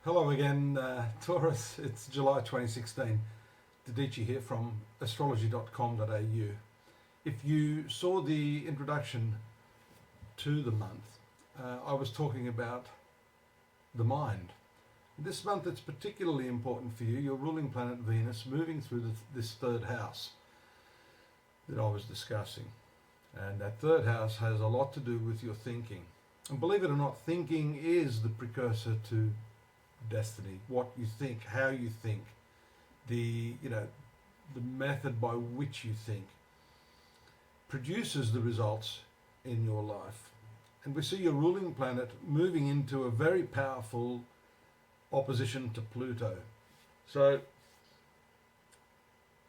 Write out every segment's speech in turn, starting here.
Hello again, Taurus. It's July 2016. Dadhichi here from astrology.com.au. If you saw the introduction to the month, I was talking about the mind. This month it's particularly important for you, your ruling planet Venus moving through this third house that I was discussing. And that third house has a lot to do with your thinking. And believe it or not, thinking is the precursor to destiny. What you think, how you think, the method by which you think produces the results in your life. And we see your ruling planet moving into a very powerful opposition to Pluto. So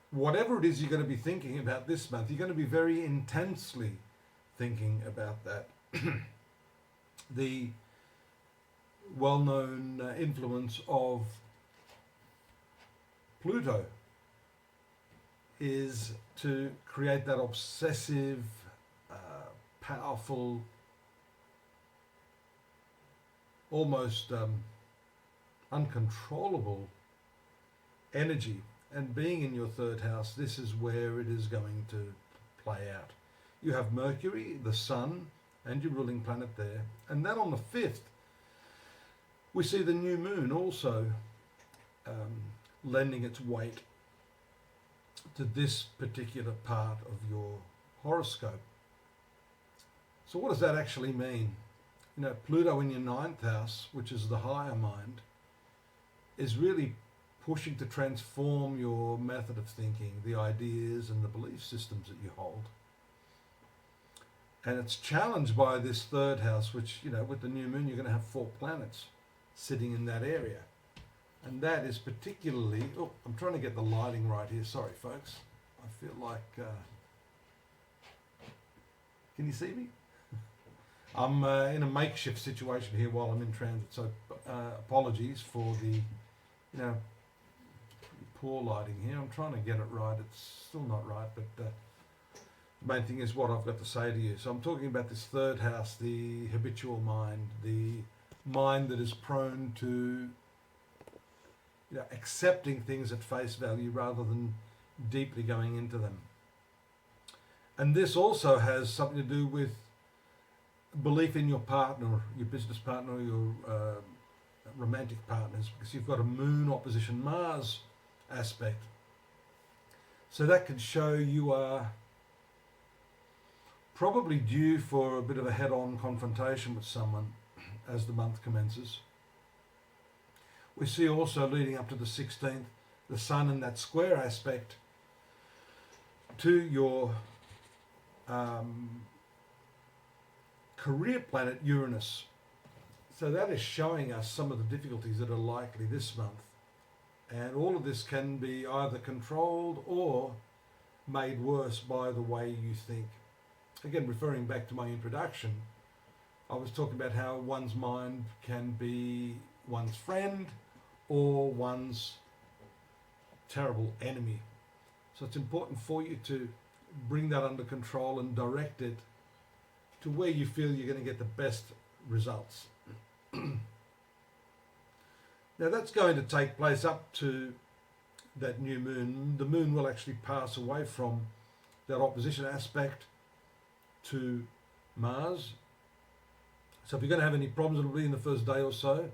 whatever it is you're going to be thinking about this month, you're going to be very intensely thinking about that. The well-known influence of Pluto is to create that obsessive, powerful, almost uncontrollable energy. And being in your third house, this is where it is going to play out. You have Mercury, the Sun, and your ruling planet there. And then on the 5th, we see the new moon also lending its weight to this particular part of your horoscope. So what does that actually mean? You know, Pluto in your 9th house, which is the higher mind, is really pushing to transform your method of thinking, the ideas and the belief systems that you hold. And it's challenged by this third house, which, with the new moon, you're going to have 4 planets sitting in that area. And that is particularly, I'm trying to get the lighting right here. Sorry, folks. I feel like, can you see me? I'm in a makeshift situation here while I'm in transit. So apologies for the, poor lighting here. I'm trying to get it right. It's still not right, but the main thing is what I've got to say to you. So I'm talking about this third house, the habitual mind, the mind that is prone to accepting things at face value rather than deeply going into them. And this also has something to do with belief in your partner, your business partner, your romantic partners, because you've got a moon opposition Mars aspect. So that can show you are probably due for a bit of a head-on confrontation with someone as the month commences. We see also leading up to the 16th, the Sun in that square aspect to your career planet Uranus. So that is showing us some of the difficulties that are likely this month. And all of this can be either controlled or made worse by the way you think. Again, referring back to my introduction, I was talking about how one's mind can be one's friend or one's terrible enemy. So it's important for you to bring that under control and direct it to where you feel you're going to get the best results. Now that's going to take place up to that new moon. The moon will actually pass away from that opposition aspect to Mars. So if you're going to have any problems, it'll be in the first day or so.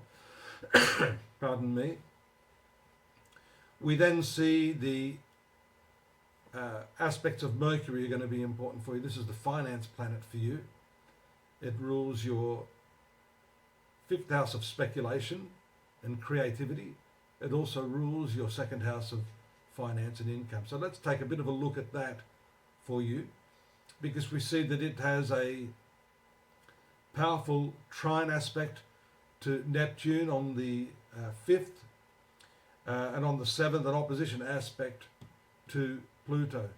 Pardon me. We then see the aspects of Mercury are going to be important for you. This is the finance planet for you. It rules your 5th house of speculation and creativity. It also rules your 2nd house of finance and income. So let's take a bit of a look at that for you, because we see that it has a powerful trine aspect to Neptune on the 5th, and on the 7th an opposition aspect to Pluto.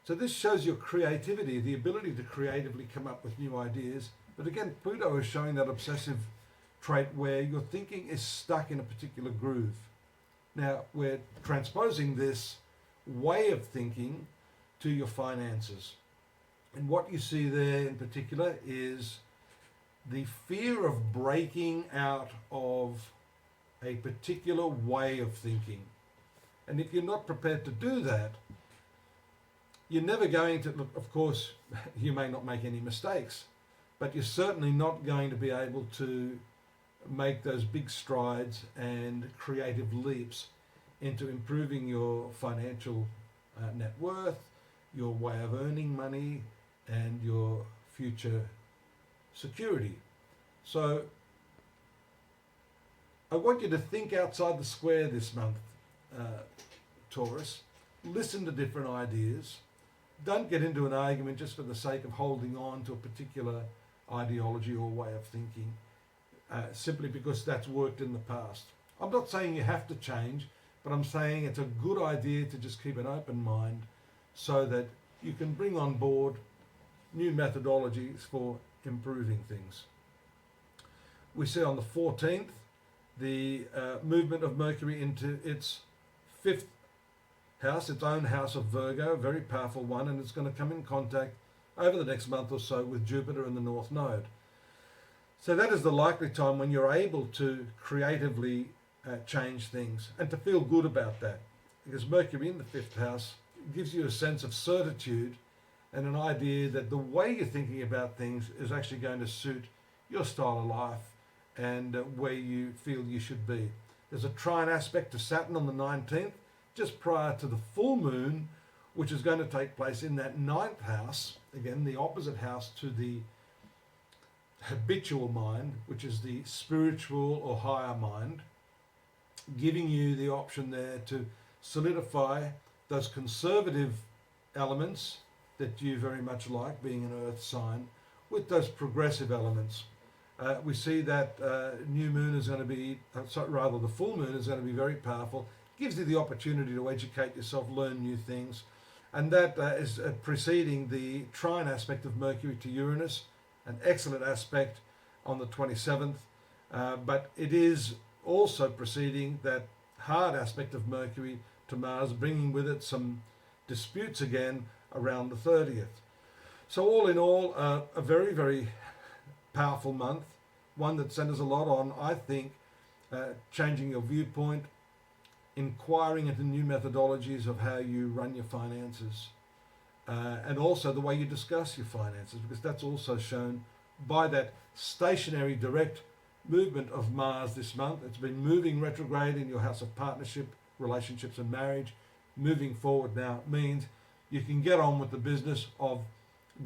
So this shows your creativity, the ability to creatively come up with new ideas. But again, Pluto is showing that obsessive trait where your thinking is stuck in a particular groove. Now we're transposing this way of thinking to your finances. And what you see there in particular is the fear of breaking out of a particular way of thinking. And if you're not prepared to do that, you're never going to, look, of course, you may not make any mistakes, but you're certainly not going to be able to make those big strides and creative leaps into improving your financial net worth, your way of earning money, and your future security. So I want you to think outside the square this month, Taurus. Listen to different ideas. Don't get into an argument just for the sake of holding on to a particular ideology or way of thinking, simply because that's worked in the past. I'm not saying you have to change, but I'm saying it's a good idea to just keep an open mind so that you can bring on board new methodologies for improving things. We see on the 14th the movement of Mercury into its 5th house, its own house of Virgo, a very powerful one, and it's going to come in contact over the next month or so with Jupiter in the North Node. So that is the likely time when you're able to creatively change things and to feel good about that, because Mercury in the 5th house gives you a sense of certitude and an idea that the way you're thinking about things is actually going to suit your style of life and where you feel you should be. There's a trine aspect to Saturn on the 19th, just prior to the full moon, which is going to take place in that 9th house, again the opposite house to the habitual mind, which is the spiritual or higher mind, giving you the option there to solidify those conservative elements that you very much like, being an earth sign, with those progressive elements. We see that new moon is going to be, rather the full moon is going to be very powerful, gives you the opportunity to educate yourself, learn new things, and that is preceding the trine aspect of Mercury to Uranus, an excellent aspect on the 27th, but it is also preceding that hard aspect of Mercury to Mars, bringing with it some disputes again around the 30th. So all in all, a very, very powerful month, one that centers a lot on, I think, changing your viewpoint, inquiring into new methodologies of how you run your finances, and also the way you discuss your finances, because that's also shown by that stationary direct movement of Mars this month. It's been moving retrograde in your house of partnership, relationships and marriage. Moving forward now means you can get on with the business of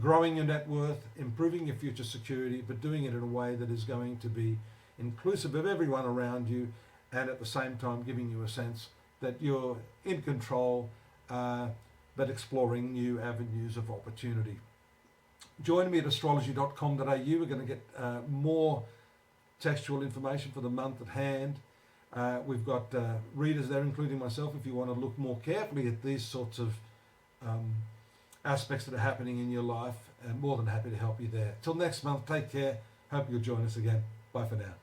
growing your net worth, improving your future security, but doing it in a way that is going to be inclusive of everyone around you, and at the same time giving you a sense that you're in control, but exploring new avenues of opportunity. Join me at astrology.com.au. We're going to get more textual information for the month at hand. We've got readers there, including myself, if you want to look more carefully at these sorts of aspects that are happening in your life, and more than happy to help you there. Till next month, take care. Hope you'll join us again. Bye for now.